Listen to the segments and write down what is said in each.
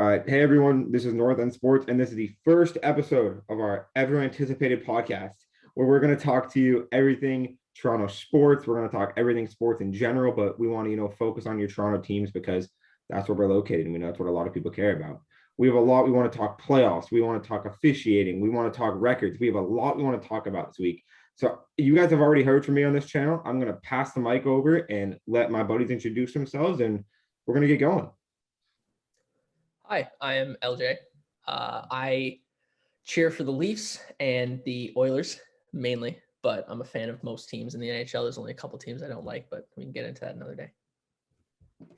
All right. Hey, everyone. This is North End Sports, and this is the first episode of our ever anticipated podcast where we're going to talk to you everything Toronto sports. We're going to talk everything sports in general, but we want to, focus on your Toronto teams because that's where we're located. And we know that's what a lot of people care about. We have a lot. We want to talk playoffs. We want to talk officiating. We want to talk records. We have a lot we want to talk about this week. So you guys have already heard from me on this channel. I'm going to pass the mic over and let my buddies introduce themselves, and we're going to get going. Hi, I am LJ. I cheer for the Leafs and the Oilers mainly, but I'm a fan of most teams in the NHL. There's only a couple teams I don't like, but we can get into that another day.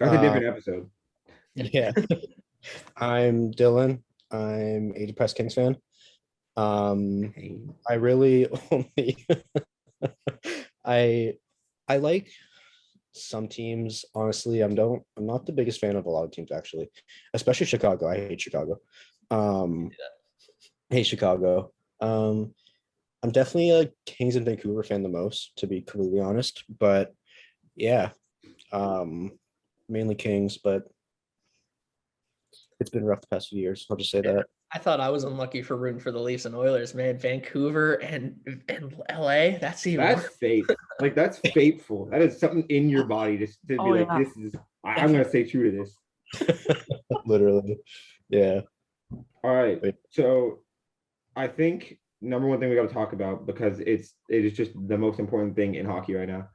That's a different episode. Yeah. I'm Dylan. I'm a depressed Kings fan. I really only I like some teams, honestly. I'm not the biggest fan of a lot of teams, actually, especially Chicago. I hate Chicago. Hate Chicago. I'm definitely a Kings and Vancouver fan the most, to be completely honest. But yeah, mainly Kings, but it's been rough the past few years. I'll just say that. I thought I was unlucky for rooting for the Leafs and Oilers, man. Vancouver and LA, that's fate. Like, that's fateful. That is something in your body to be like, yeah. This is, I'm going to stay true to this. Literally. Yeah. All right. So I think number one thing we got to talk about, because it is just the most important thing in hockey right now.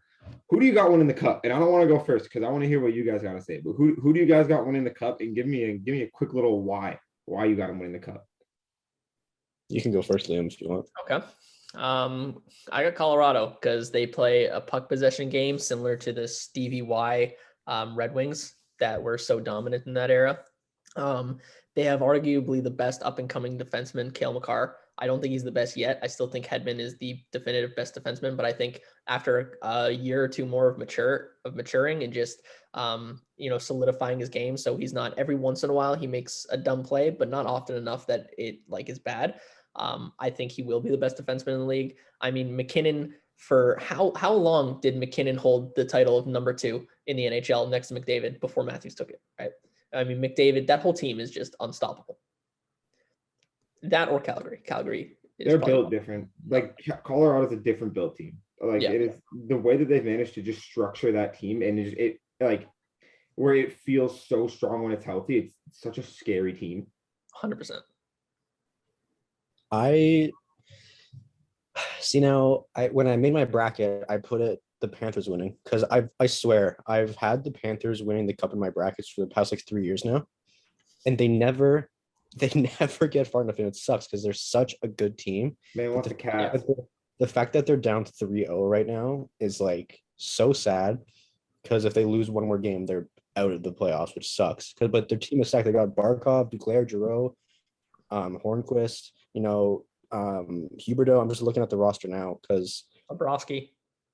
Who do you got winning the cup? And I don't want to go first because I want to hear what you guys got to say. But who do you guys got winning the cup? And give me a quick little why you got them winning the cup. You can go first, Liam, if you want. Okay. I got Colorado because they play a puck possession game similar to the Stevie Y Red Wings that were so dominant in that era. They have arguably the best up-and-coming defenseman, Cale Makar. I don't think he's the best yet. I still think Hedman is the definitive best defenseman, but I think after a year or two more of maturing and just solidifying his game, so he's not every once in a while he makes a dumb play, but not often enough that it is bad. I think he will be the best defenseman in the league. I mean, McKinnon, for how long did McKinnon hold the title of number 2 in the NHL next to McDavid before Matthews took it, right? I mean, McDavid, that whole team is just unstoppable. That or Calgary. They're built different. Like, Colorado's a different built team. Like, yeah. It is the way that they've managed to just structure that team, and it where it feels so strong when it's healthy. It's such a scary team. 100%. I see now. When I made my bracket, I put it the Panthers winning because I swear I've had the Panthers winning the cup in my brackets for the past 3 years now, and they never get far enough, and it sucks because they're such a good team. Man, what's the cat? The fact that they're down 3-0 right now is so sad because if they lose one more game, they're out of the playoffs, which sucks. But their team is stacked. They got Barkov, Duclair, Giroux, Hornquist, Huberdeau. I'm just looking at the roster now because Bobrovsky.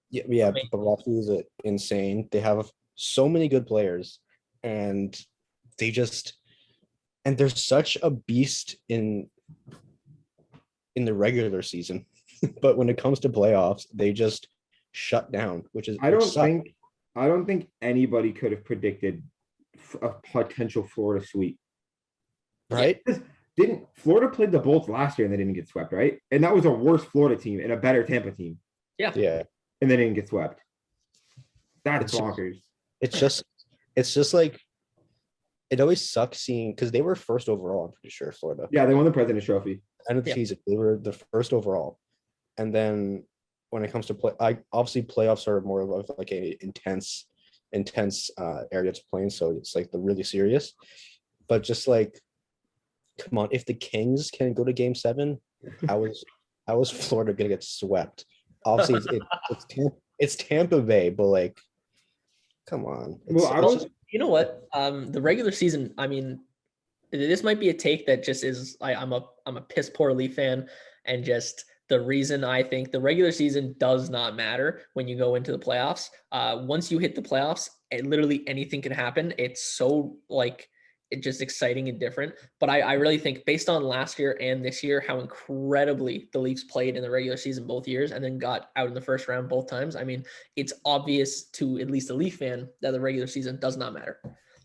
Yeah, Bobrovsky is insane. They have so many good players, and they're such a beast in the regular season, but when it comes to playoffs, they just shut down, I don't think anybody could have predicted a potential Florida sweep. Right? Didn't Florida played the Bolts last year and they didn't get swept, right? And that was a worse Florida team and a better Tampa team. Yeah. Yeah. And they didn't get swept. That's bonkers. It's just like, it always sucks seeing, because they were first overall, I'm pretty sure, Florida. Yeah, they won the President's Trophy. End of the season, they were the first overall. And then when it comes to obviously playoffs are more of like a intense area to play in, so it's the really serious. But just come on, if the Kings can go to Game 7, how is Florida gonna get swept? Obviously, it's Tampa Bay, but come on. You know what? The regular season, I mean, this might be a take that just is I'm a piss poor Leaf fan, and just the reason I think the regular season does not matter when you go into the playoffs. Once you hit the playoffs, literally anything can happen. It's so it's just exciting and different. But I really think based on last year and this year, how incredibly the Leafs played in the regular season both years and then got out in the first round both times. I mean, it's obvious to at least a Leaf fan that the regular season does not matter.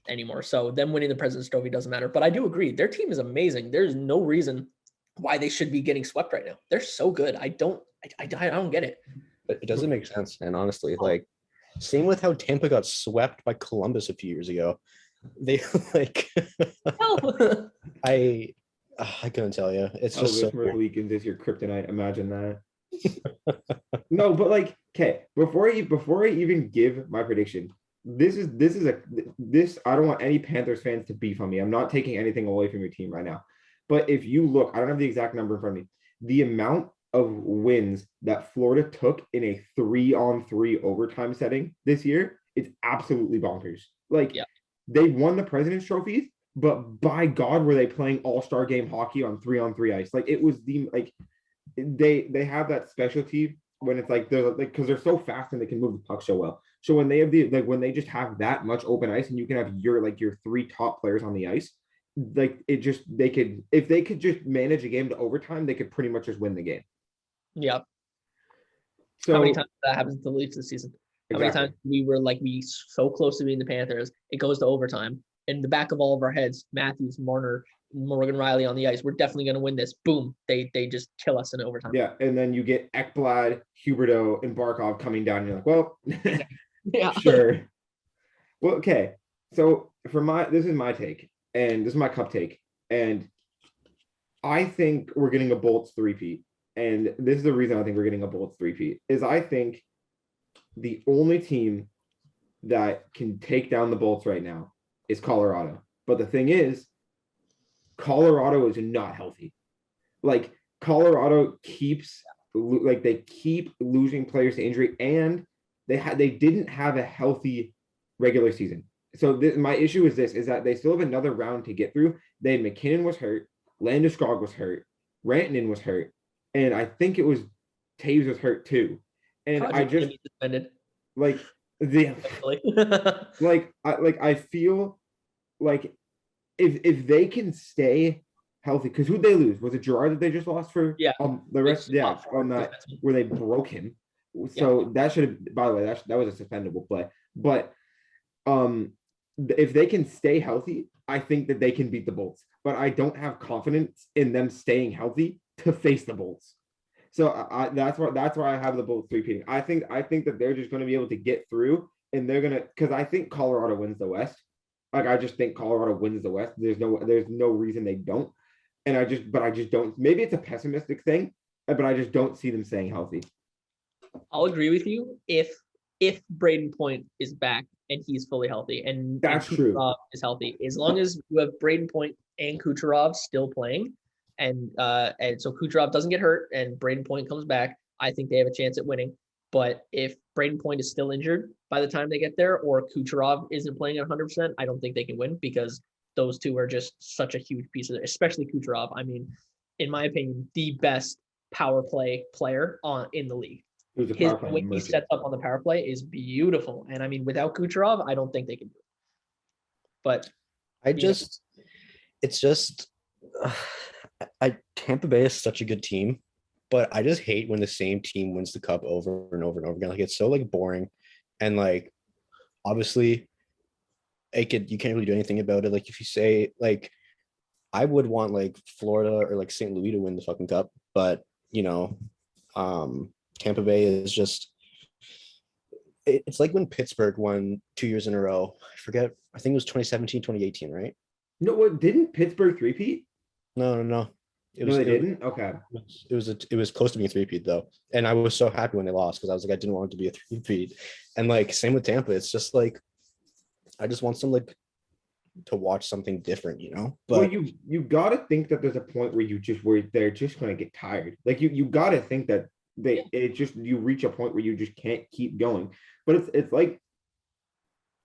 anymore. So them winning the President's Trophy doesn't matter. But I do agree, their team is amazing. There's no reason why they should be getting swept right now. They're so good. I don't get it. It doesn't make sense. And honestly, like same with how Tampa got swept by Columbus a few years ago. They like I couldn't tell you. It's just so North Weekend is your kryptonite. Imagine that. No, but like, okay, before I even give my prediction, this I don't want any Panthers fans to beef on me. I'm not taking anything away from your team right now. But if you look, I don't have the exact number in front of me. The amount of wins that Florida took in a 3-on-3 overtime setting this year, it's absolutely bonkers. Like, they won the President's Trophies, but by God, were they playing all-star game hockey on 3-on-3 ice? Like, it was they have that specialty when it's like they're like, because they're so fast and they can move the puck so well. So when they have when they just have that much open ice and you can have your 3 top players on the ice, like if they could just manage a game to overtime, they could pretty much just win the game. Yeah. So how many times that happens to the Leafs this season? How many times we were so close to being the Panthers, it goes to overtime. In the back of all of our heads, Matthews, Marner, Morgan Riley on the ice, we're definitely going to win this. Boom, they just kill us in overtime. Yeah, and then you get Ekblad, Huberdeau, and Barkov coming down, and you're like, well, yeah, sure. Well, okay. So this is my take, and this is my cup take, and I think we're getting a Bolts three-peat. And this is the reason I think we're getting a Bolts three-peat, is I think the only team that can take down the Bolts right now is Colorado. But the thing is, Colorado is not healthy. Like, Colorado keeps losing players to injury, and they didn't have a healthy regular season. So my issue is that they still have another round to get through. McKinnon was hurt, Landeskog was hurt, Rantanen was hurt, and I think it was Taves was hurt too. And I just like the I feel like if they can stay healthy, because who'd they lose? Was it Girard that they just lost for? Yeah. The rest, on that where they broke him. So that should have. By the way, that was a suspendable play. But if they can stay healthy, I think that they can beat the Bolts. But I don't have confidence in them staying healthy to face the Bolts. So that's why I have the Bolts repeating. I think that they're just going to be able to get through, and they're gonna, because I think Colorado wins the West. Like, I just think Colorado wins the West. There's no reason they don't. And I just don't. Maybe it's a pessimistic thing, but I just don't see them staying healthy. I'll agree with you if Braden Point is back and he's fully healthy, and that's true. Is healthy. As long as you have Braden Point and Kucherov still playing, and so Kucherov doesn't get hurt and Braden Point comes back, I think they have a chance at winning. But if Braden Point is still injured by the time they get there, or Kucherov isn't playing at 100%, I don't think they can win, because those two are just such a huge piece of it, especially Kucherov. I mean, in my opinion, the best power play player in the league. The way he sets up on the power play is beautiful. And I mean, without Kucherov, I don't think they can do it. But Tampa Bay is such a good team, but I just hate when the same team wins the cup over and over and over again. Like, it's so boring, and obviously you can't really do anything about it. Like, if you say, I would want Florida or St. Louis to win the fucking cup, but Tampa Bay is just, it's like when Pittsburgh won 2 years in a row. I think it was 2017, 2018, right? No, what, didn't Pittsburgh three-peat? No. They didn't? Okay. It was close to being a three-peat though. And I was so happy when they lost, because I was I didn't want it to be a three-peat. And same with Tampa. It's just I just want some to watch something different, But well, you gotta think that there's a point where they're just gonna get tired. You gotta think that you reach a point where you just can't keep going. But it's like,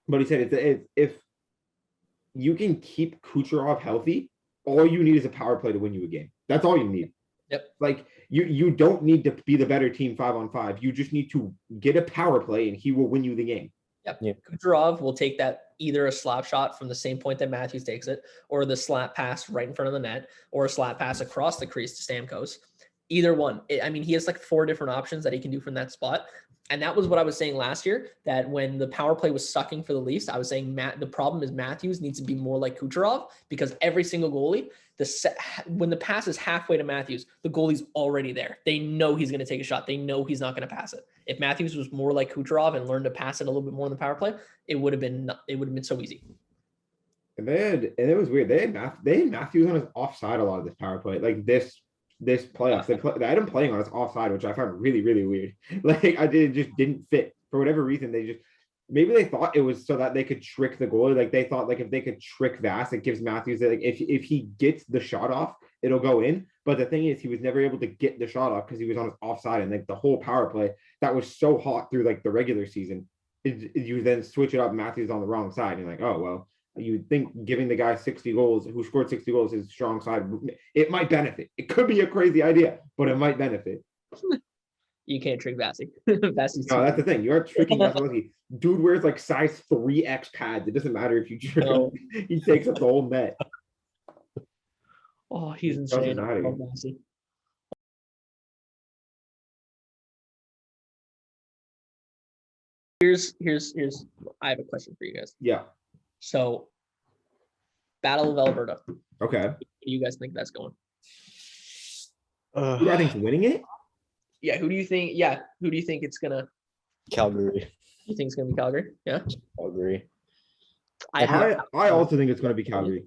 but he said it's if you can keep Kucherov healthy, all you need is a power play to win you a game. That's all you need. Yep. You don't need to be the better team 5-on-5. You just need to get a power play, and he will win you the game. Yep. Yeah. Kucherov will take that, either a slap shot from the same point that Matthews takes it, or the slap pass right in front of the net, or a slap pass across the crease to Stamkos. Either one. He has 4 different options that he can do from that spot. And that was what I was saying last year, that when the power play was sucking for the Leafs, I was saying the problem is Matthews needs to be more like Kucherov, because every single goalie, when the pass is halfway to Matthews, the goalie's already there. They know he's going to take a shot. They know he's not going to pass it. If Matthews was more like Kucherov and learned to pass it a little bit more in the power play, it would have been so easy. And it was weird. They had Matthews on his offside a lot of this power play. Like this playoffs, they had him playing on his offside, which I found really, really weird. Like it just didn't fit for whatever reason. Maybe they thought it was so that they could trick the goalie. Like they thought, like if they could trick Vass, it gives Matthews, like if he gets the shot off, it'll go in. But the thing is, he was never able to get the shot off because he was on his offside, and like the whole power play that was so hot through like the regular season, you then switch it up. Matthews on the wrong side, and you're like, oh well. You think giving the guy 60 goals, who scored 60 goals, his strong side, it might benefit. It could be a crazy idea, but it might benefit. You can't trick Vassy. No, that's the thing. You are tricking Vasilevsky. Dude wears like size 3X pads. It doesn't matter if you trick him. He takes up the whole net. Oh, he's insane. Here's I have a question for you guys. Yeah. So, Battle of Alberta. Okay. Who do you guys think that's going? Who do I think's winning it? Yeah. Who do you think? Yeah. Who do you think it's gonna? Calgary. You think it's gonna be Calgary? Yeah. Calgary. I also think it's gonna be Calgary.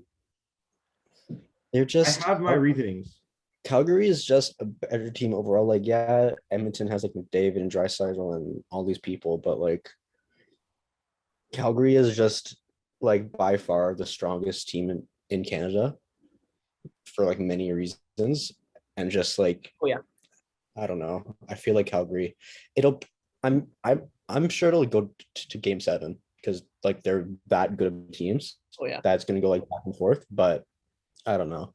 They're just. I have my reasonings. Calgary is just a better team overall. Like, yeah, Edmonton has like McDavid and Draisaitl and all these people, but like, Calgary is just like by far the strongest team in Canada for like many reasons, and just like, oh yeah, I don't know. I feel like Calgary. I'm sure it'll go to Game 7 because like they're that good of teams. Oh yeah, that's gonna go like back and forth. But I don't know.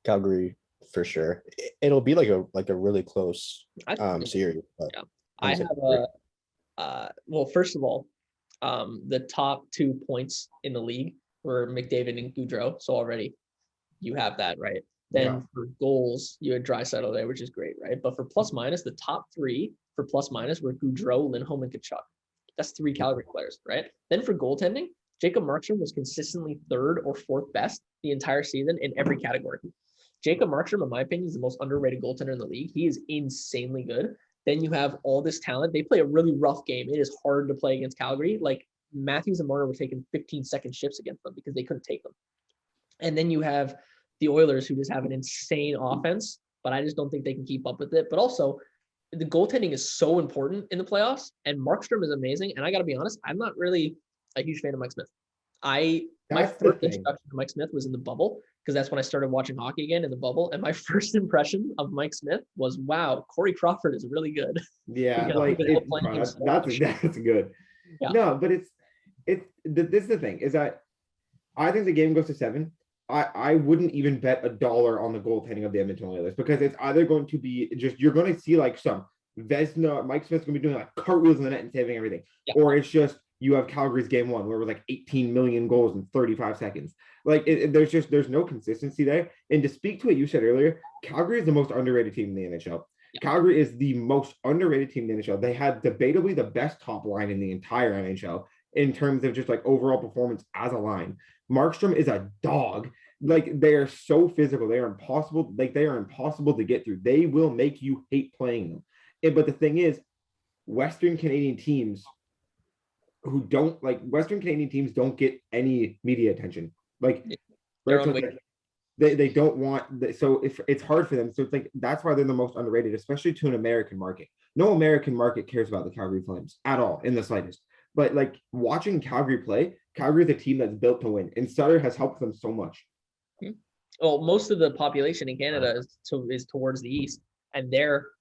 Calgary for sure. It'll be like a really close series. But yeah, I have well, first of all, the top 2 points in the league were McDavid and Gaudreau. So already you have that, right? Then for goals, you had Draisaitl there, which is great, right? But for plus minus, the top 3 for plus minus were Gaudreau, Lindholm, and Kachuk. That's 3 Calgary players, right? Then for goaltending, Jacob Markstrom was consistently 3rd or 4th best the entire season in every category. Jacob Markstrom, in my opinion, is the most underrated goaltender in the league. He is insanely good. Then you have all this talent. They play a really rough game. It is hard to play against Calgary. Like Matthews and Marner were taking 15-second shifts against them because they couldn't take them. And then you have the Oilers, who just have an insane offense, but I just don't think they can keep up with it. But also, the goaltending is so important in the playoffs, and Markstrom is amazing. And I got to be honest, I'm not really a huge fan of Mike Smith. My first introduction to Mike Smith was in the bubble, because that's when I started watching hockey again in the bubble. And my first impression of Mike Smith was, wow, Corey Crawford is really good. Yeah, like that's good. Yeah. No, but this is the thing, is that I think the game goes to 7. I wouldn't even bet $1 on the goaltending of the Edmonton Oilers, because it's either going to be just, you're going to see like some Vezina, Mike Smith's going to be doing like cartwheels in the net and saving everything. Yeah. Or it's just, you have Calgary's game 1 where it was like 18 million goals in 35 seconds. Like there's no consistency there. And to speak to what you said earlier, Calgary is the most underrated team in the NHL. Yeah. Calgary is the most underrated team in the NHL. They had debatably the best top line in the entire NHL in terms of just like overall performance as a line. Markstrom is a dog. Like they are so physical. They are impossible. Like they are impossible to get through. They will make you hate playing them. But the thing is, Western Canadian teams don't get any media attention. Like, right, so they don't want, so if it's hard for them. So it's like, that's why they're the most underrated, especially to an American market. No American market cares about the Calgary Flames at all, in the slightest. But like watching Calgary play, Calgary is a team that's built to win, and Sutter has helped them so much. Well, most of the population in Canada is towards the east, and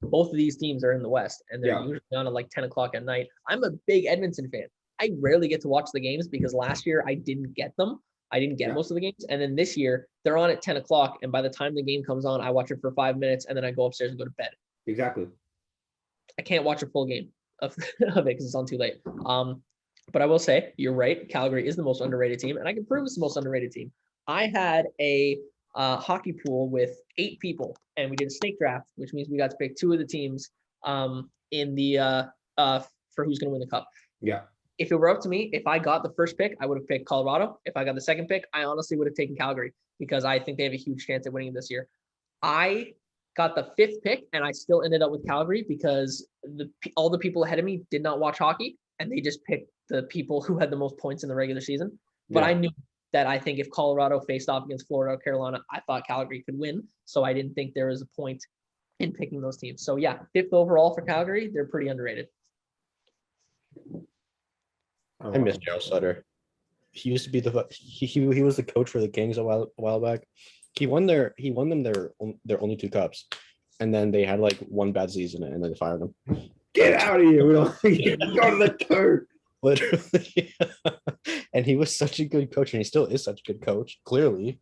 both of these teams are in the west, and they're usually on at like 10 o'clock at night. I'm a big Edmonton fan. I rarely get to watch the games because last year I didn't get them. I didn't get most of the games. And then this year they're on at 10 o'clock. And by the time the game comes on, I watch it for 5 minutes and then I go upstairs and go to bed. Exactly. I can't watch a full game of it because it's on too late. But I will say, you're right. Calgary is the most underrated team, and I can prove it's the most underrated team. I had a hockey pool with 8 people, and we did a snake draft, which means we got to pick 2 of the teams in the for who's going to win the cup. Yeah. If it were up to me, if I got the first pick, I would have picked Colorado. If I got the second pick, I honestly would have taken Calgary because I think they have a huge chance at winning this year. I got the fifth pick and I still ended up with Calgary because all the people ahead of me did not watch hockey and they just picked the people who had the most points in the regular season. But I knew that I think if Colorado faced off against Florida or Carolina, I thought Calgary could win. So I didn't think there was a point in picking those teams. So yeah, fifth overall for Calgary. They're pretty underrated. I miss Joe Sutter. He used to be he was the coach for the Kings a while back. He won them their only 2 cups, and then they had like one bad season and then they fired him. Get out of here! We don't go to the turf. Literally, and he was such a good coach, and he still is such a good coach. Clearly,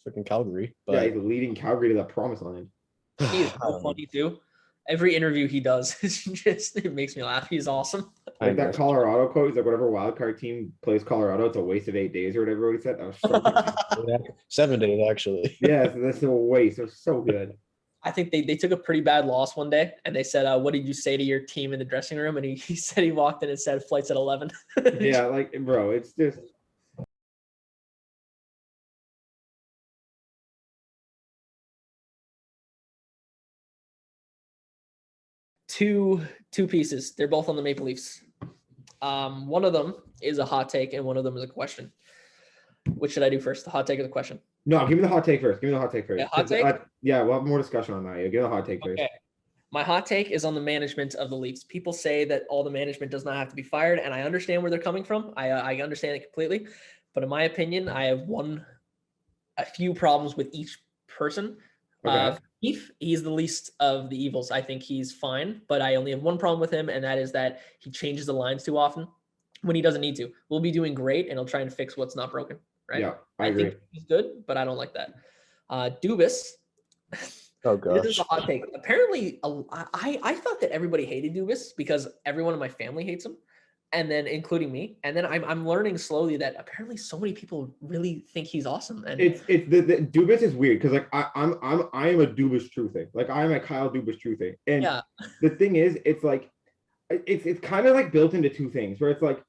freaking Calgary. But yeah, he's leading Calgary to the promised land. He's so funny too. Every interview he does, it makes me laugh. He's awesome. Like that Colorado quote, he's like, whatever wildcard team plays Colorado, it's a waste of 8 days or whatever he said. That was so good. 7 days, actually. Yeah, so that's a waste. It was so good. I think they took a pretty bad loss one day, and they said, what did you say to your team in the dressing room? And he said he walked in and said, flight's at 11. Yeah, like, bro, it's just... Two pieces. They're both on the Maple Leafs. One of them is a hot take, and one of them is a question. Which should I do first, the hot take or the question? No, give me the hot take first. Give me the hot take first. Yeah, hot take? Yeah, we'll have more discussion on that. Yeah, give me the hot take first. Okay. My hot take is on the management of the Leafs. People say that all the management does not have to be fired, and I understand where they're coming from. I understand it completely. But in my opinion, I have a few problems with each person. Okay. Keith, he's the least of the evils. I think he's fine, but I only have one problem with him, and that is that he changes the lines too often when he doesn't need to. We'll be doing great, and he'll try and fix what's not broken. Right? Yeah, I agree. think he's good, but I don't like that. Dubas. Oh gosh. This is a hot take. Apparently, I thought that everybody hated Dubas because everyone in my family hates him, and then including me. And then I'm learning slowly that apparently so many people really think he's awesome. And it's the Dubas is weird because like I am a Dubas true thing. Like I am a Kyle Dubas true thing. And yeah. The thing is, it's like it's kind of like built into two things where it's like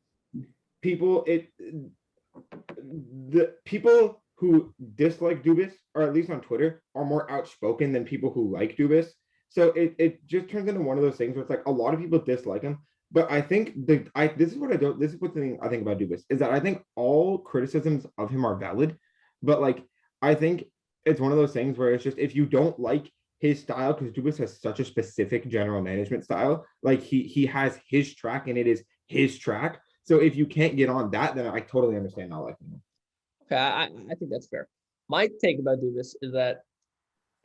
the people who dislike Dubas, or at least on Twitter, are more outspoken than people who like Dubas. So it just turns into one of those things where it's like a lot of people dislike him. But I think this is what the thing I think about Dubas is that I think all criticisms of him are valid, but like I think it's one of those things where it's just if you don't like his style, because Dubas has such a specific general management style, like he has his track and it is his track. So if you can't get on that, then I totally understand not liking him. Okay, I think that's fair. My take about Dubas is that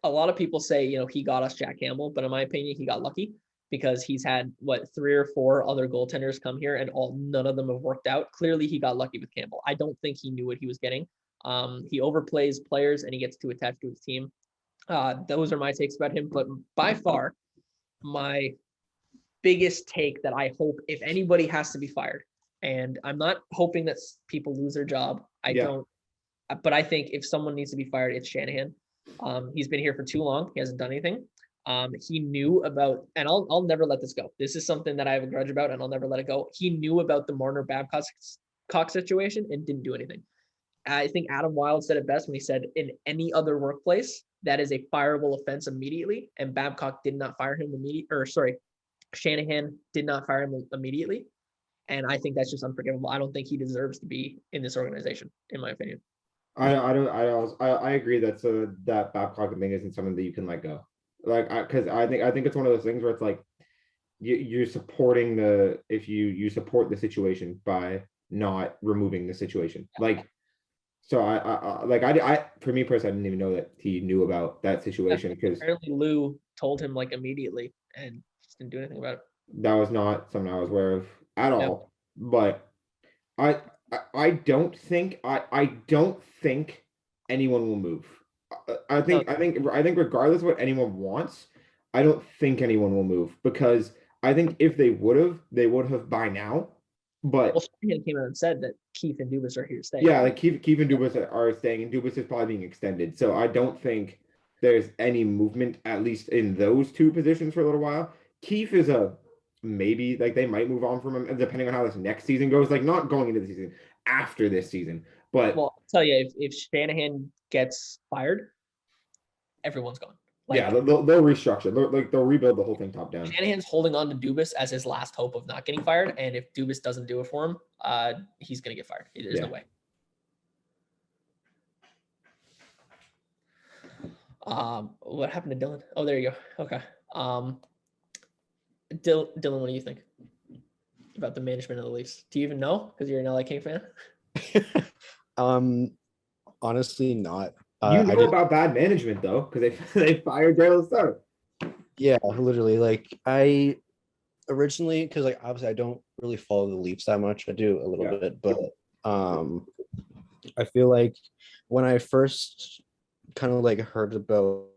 a lot of people say, he got us Jack Campbell, but in my opinion, he got lucky because he's had 3 or 4 other goaltenders come here and none of them have worked out. Clearly, he got lucky with Campbell. I don't think he knew what he was getting. He overplays players and he gets too attached to his team. Those are my takes about him. But by far, my biggest take that I hope if anybody has to be fired, and I'm not hoping that people lose their job. I don't. But I think if someone needs to be fired, it's Shanahan. He's been here for too long. He hasn't done anything. He knew about, and I'll never let this go. This is something that I have a grudge about, and I'll never let it go. He knew about the Marner Babcock situation and didn't do anything. I think Adam Wilde said it best when he said, in any other workplace, that is a fireable offense immediately. And Babcock did not fire him Shanahan did not fire him immediately. And I think that's just unforgivable. I don't think he deserves to be in this organization, in my opinion. I agree that Babcock thing isn't something that you can let go. Like, because I think it's one of those things where it's like you're supporting you support the situation by not removing the situation. Like, so I for me personally, I didn't even know that he knew about that situation because apparently Lou told him immediately and just didn't do anything about it. That was not something I was aware of at all. But I don't think anyone will move. I think regardless of what anyone wants, I don't think anyone will move because I think if they would have by now. But Shanahan came out and said that Keith and Dubas are here to stay. Yeah, like Keith and Dubas are staying, and Dubas is probably being extended. So I don't think there's any movement, at least in those two positions, for a little while. Keith is a maybe like they might move on from him, depending on how this next season goes. Like not going into the season, after this season. But Well, I'll tell you, if Shanahan gets fired, everyone's gone. Like, yeah, they'll restructure. They'll rebuild the whole thing top down. Shanahan's holding on to Dubas as his last hope of not getting fired, and if Dubas doesn't do it for him, he's gonna get fired. There's no way. What happened to Dylan? Oh, there you go. Okay. Dylan, what do you think about the management of the Leafs? Do you even know? Because you're an LA King fan. Honestly, not. You know about bad management though, because they fired Daryl Sutter. Yeah, literally. Like I originally, because like obviously I don't really follow the Leafs that much. I do a little bit, but I feel like when I first kind of like heard about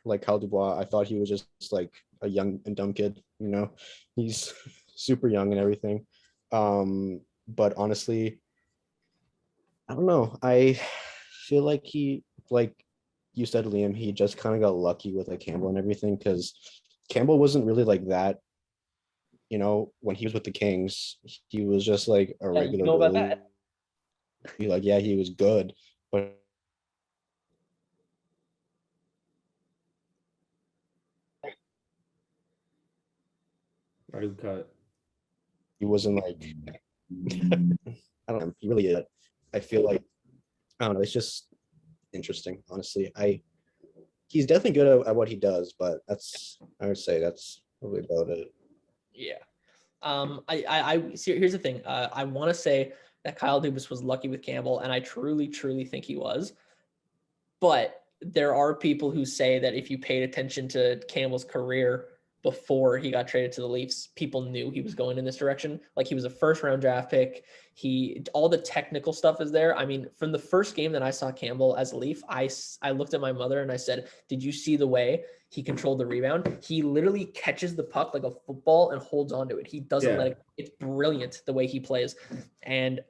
like Kyle Dubois, I thought he was just like a young and dumb kid. You know, he's super young and everything. But honestly, I don't know. I feel like he, like you said, Liam, he just kind of got lucky with like Campbell and everything, because Campbell wasn't really like that. You know, when he was with the Kings, he was just like a regular goalie. Like, yeah, he was good, but Cut. he wasn't like I don't know. He really did. I feel like I don't know. It's just interesting, honestly. He's definitely good at what he does, but I would say that's probably about it. Yeah. I see. Here's the thing. I want to say that Kyle Dubas was lucky with Campbell, and I truly, truly think he was. But there are people who say that if you paid attention to Campbell's career before he got traded to the Leafs, people knew he was going in this direction. Like he was a first-round draft pick. All the technical stuff is there. I mean, from the first game that I saw Campbell as a Leaf, I looked at my mother and I said, "Did you see the way he controlled the rebound? He literally catches the puck like a football and holds onto it. He doesn't let it go. It's brilliant the way he plays." And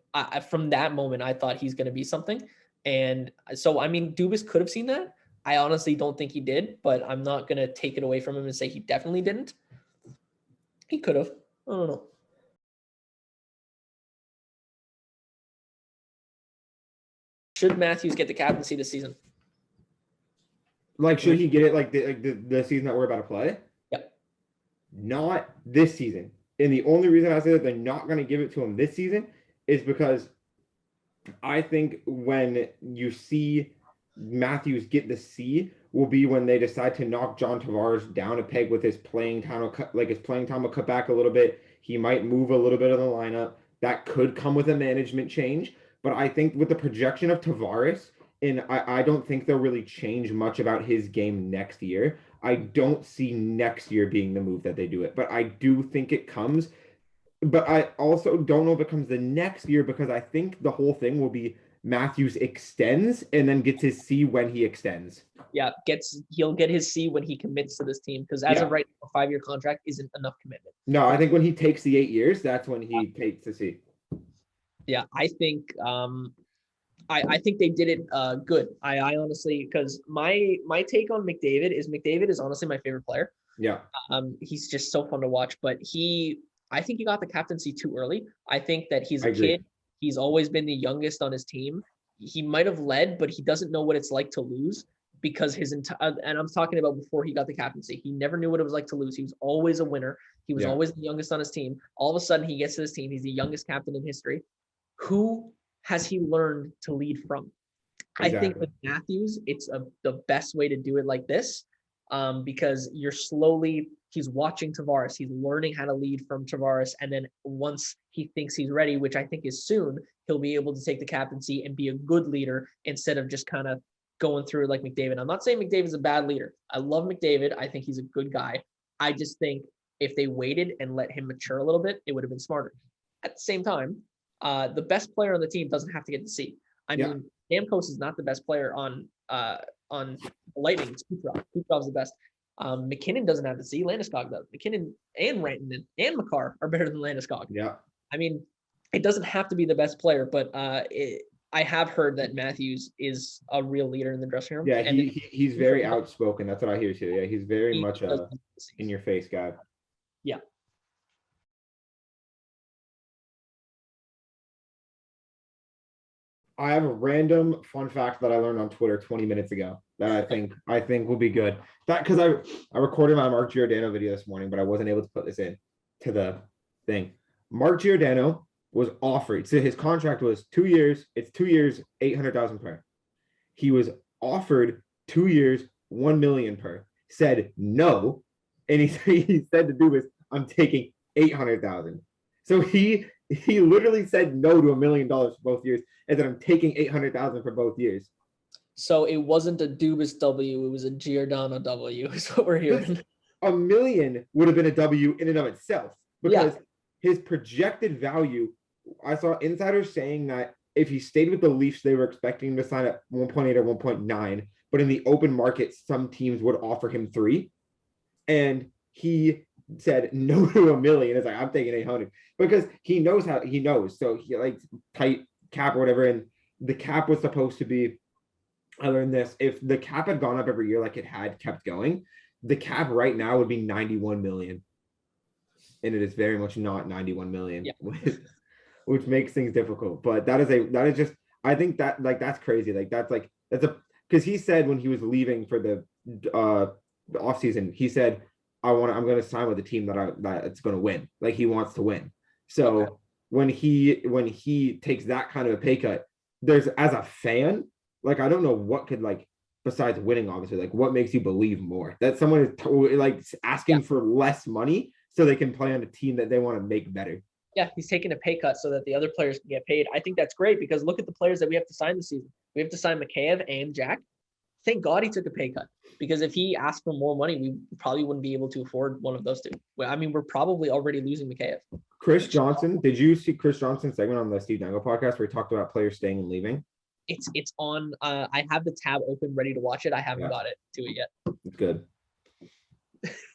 from that moment, I thought he's going to be something. And so, I mean, Dubas could have seen that. I honestly don't think he did, but I'm not going to take it away from him and say he definitely didn't. He could have. I don't know. Should Matthews get the captaincy this season? Like, should he get it like the season that we're about to play? Yep. Not this season. And the only reason I say that they're not going to give it to him this season is because I think when you see Matthews get the C will be when they decide to knock John Tavares down a peg with his playing time, like his playing time will cut back a little bit. He might move a little bit of the lineup. That could come with a management change. But I think with the projection of Tavares, and I don't think they'll really change much about his game next year. I don't see next year being the move that they do it. But I do think it comes. But I also don't know if it comes the next year, because I think the whole thing will be Matthews extends and then gets his C when he extends. Yeah, he'll get his C when he commits to this team, because as of right now, a 5-year contract isn't enough commitment. No, I think when he takes the 8 years, that's when he takes the C. Yeah, I think I think they did it good. I honestly, because my take on McDavid is honestly my favorite player. Yeah. He's just so fun to watch, but I think he got the captaincy too early. I think that he's a kid. He's always been the youngest on his team. He might have led, but he doesn't know what it's like to lose, because his entire, and I'm talking about before he got the captaincy, he never knew what it was like to lose. He was always a winner. He was always the youngest on his team. All of a sudden he gets to this team. He's the youngest captain in history. Who has he learned to lead from? Exactly. I think with Matthews, it's the best way to do it like this, because he's watching Tavares. He's learning how to lead from Tavares. And then once he thinks he's ready, which I think is soon, he'll be able to take the captaincy and be a good leader instead of just kind of going through it like McDavid. I'm not saying McDavid's a bad leader. I love McDavid. I think he's a good guy. I just think if they waited and let him mature a little bit, it would have been smarter. At the same time, the best player on the team doesn't have to get the C. I mean, Stamkos is not the best player on Lightning. It's Kucherov. Kucherov's the best. McKinnon doesn't have the C. Landeskog does. McKinnon and Rantanen and Makar are better than Landeskog. Yeah. I mean, it doesn't have to be the best player, but I have heard that Matthews is a real leader in the dressing room. Yeah, he's very outspoken. That's what I hear too. Yeah, he's very much a in-your-face guy. Yeah. I have a random fun fact that I learned on Twitter 20 minutes ago that I think will be good. That because I recorded my Mark Giordano video this morning, but I wasn't able to put this in to the thing. Mark Giordano was offered, so his contract was 2 years. It's 2 years, 800,000 per. He was offered 2 years, 1 million per. Said no, and he said to do this. I'm taking 800,000. So he literally said no to $1 million for both years, and then I'm taking 800,000 for both years. So it wasn't a Dubas W, it was a Giordano W, is what we're hearing. $1 million would have been a W in and of itself because his projected value, I saw insiders saying that if he stayed with the Leafs, they were expecting him to sign at 1.8 or 1.9, but in the open market, some teams would offer him 3. And he said no to $1 million. It's like, I'm taking 800 because he knows. So he like tight cap or whatever. And the cap was supposed to be, I learned this, if the cap had gone up every year like it had kept going, the cap right now would be 91 million. And it is very much not 91 million, which makes things difficult. But that is just, I think that like that's crazy. That's because he said when he was leaving for the offseason, he said, I'm going to sign with a team that's going to win. Like he wants to win. So when he takes that kind of a pay cut, there's, as a fan, like I don't know what could, like, besides winning, obviously, like what makes you believe more that someone is like asking for less money so they can play on a team that they want to make better. Yeah, he's taking a pay cut so that the other players can get paid. I think that's great because look at the players that we have to sign this season. We have to sign Mikheyev and Jack. Thank God he took a pay cut because if he asked for more money, we probably wouldn't be able to afford one of those two. I mean, we're probably already losing Mikheyev. Chris Johnson, did you see Chris Johnson's segment on the Steve Dangle podcast where he talked about players staying and leaving? It's on. I have the tab open, ready to watch it. I haven't got it to it yet. It's good.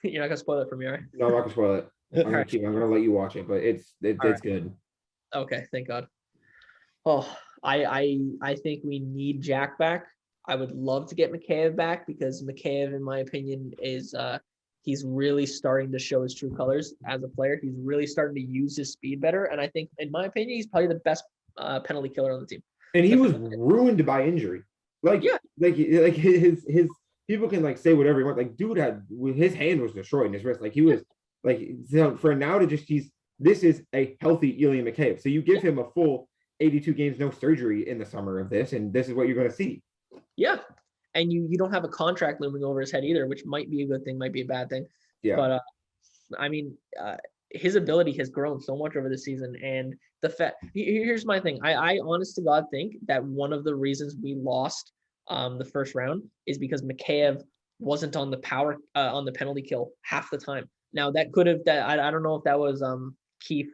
You're not gonna spoil it for me, right? No, I'm not gonna spoil it. I'm gonna let you watch it, but it's good. Okay, thank God. Oh, I think we need Jack back. I would love to get Mikheyev back because Mikheyev, in my opinion, is he's really starting to show his true colors as a player. He's really starting to use his speed better, and I think, in my opinion, he's probably the best penalty killer on the team. And he was ruined by injury. Like his people can like say whatever he wants. Like dude had his hand was destroyed in his wrist. Like he was like, so for now to just this is a healthy Ilya Mikheyev. So you give him a full 82 games, no surgery in the summer of this, and this is what you're going to see. Yeah, and you don't have a contract looming over his head either, which might be a good thing, might be a bad thing. Yeah, but I mean, his ability has grown so much over the season, and the fact. Here's my thing. I honest to God think that one of the reasons we lost the first round is because Mikheyev wasn't on the power on the penalty kill half the time. Now that could have that I don't know if that was Keith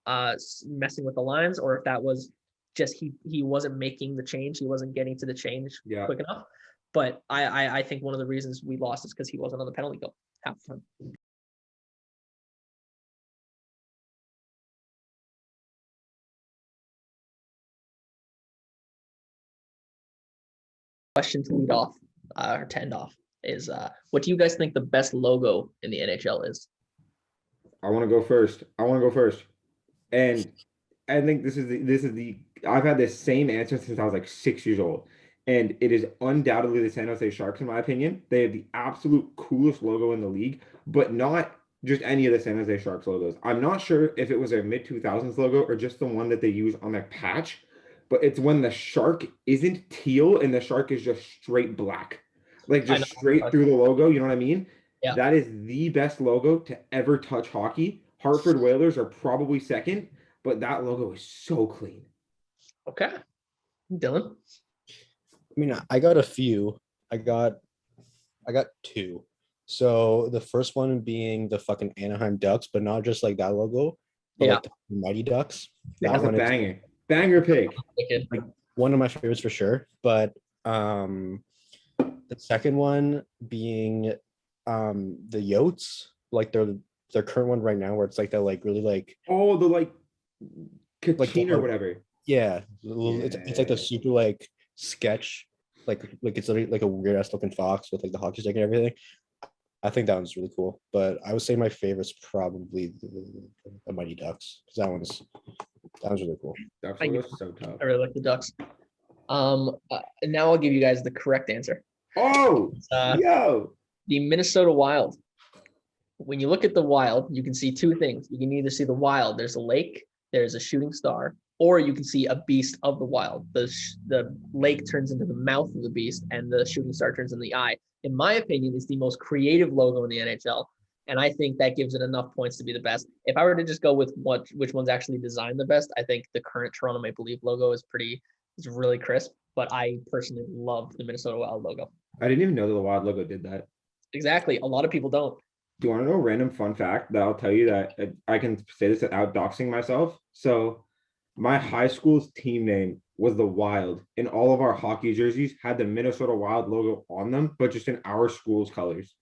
messing with the lines or if that was just he wasn't making the change. He wasn't getting to the change quick enough. But I think one of the reasons we lost is because he wasn't on the penalty kill half the time. Question to lead off or to end off is what do you guys think the best logo in the NHL is? I want to go first. And I think this is the I've had this same answer since I was like 6 years old. And it is undoubtedly the San Jose Sharks, in my opinion. They have the absolute coolest logo in the league, but not just any of the San Jose Sharks logos. I'm not sure if it was their mid-2000s logo or just the one that they use on their patch, but it's when the shark isn't teal and the shark is just straight black, like just straight through the logo. You know what I mean? Yeah. That is the best logo to ever touch hockey. Hartford Whalers are probably second, but that logo is so clean. Okay. Dylan? I mean, I got a few. I got 2. So the first one being the fucking Anaheim Ducks, but not just like that logo, but like the Mighty Ducks. That's a banger. Banger pick. Like one of my favorites for sure. But the second one being the Yotes, like their current one right now, where it's like that, like really like the like Kachina or whatever. Yeah. It's like the super like sketch, like it's literally like a weird ass looking fox with like the hockey stick and everything. I think that one's really cool, but I would say my favorite's probably the Mighty Ducks because that one's really cool. Ducks logo is so tough. I really like the Ducks. Now I'll give you guys the correct answer. Oh, yo. The Minnesota Wild. When you look at the Wild, you can see two things. You can either see the Wild, there's a lake, there's a shooting star, or you can see a beast of the Wild. The lake turns into the mouth of the beast, and the shooting star turns into the eye. In my opinion, it's the most creative logo in the NHL, and I think that gives it enough points to be the best. If I were to just go with which one's actually designed the best, I think the current Toronto Maple Leaf logo is really crisp, but I personally love the Minnesota Wild logo. I didn't even know that the Wild logo did that. Exactly. A lot of people don't. Do you want to know a random fun fact that I'll tell you that I can say this without doxing myself? So my high school's team name was the Wild, and all of our hockey jerseys had the Minnesota Wild logo on them, but just in our school's colors.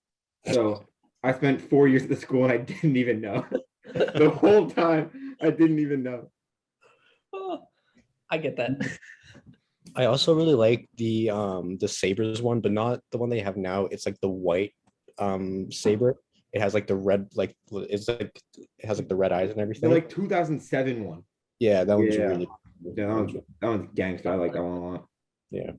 So I spent 4 years at the school and I didn't even know. The whole time I didn't even know. Oh, I get that. I also really like the Sabres one, but not the one they have now. It's like the white Sabre. It has like the red, like it's like it has like the red eyes and everything. The like 2007 one. Yeah, that one's really. Yeah, that one's gangster. I like that one a lot. Yeah.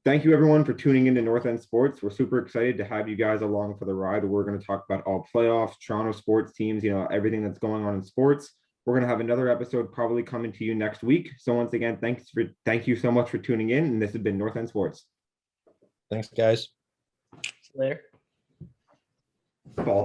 Thank you everyone for tuning into North End Sports. We're super excited to have you guys along for the ride. We're going to talk about all playoffs, Toronto sports teams, everything that's going on in sports. We're going to have another episode probably coming to you next week. So once again, thank you so much for tuning in. And this has been North End Sports. Thanks, guys. Later. Ball.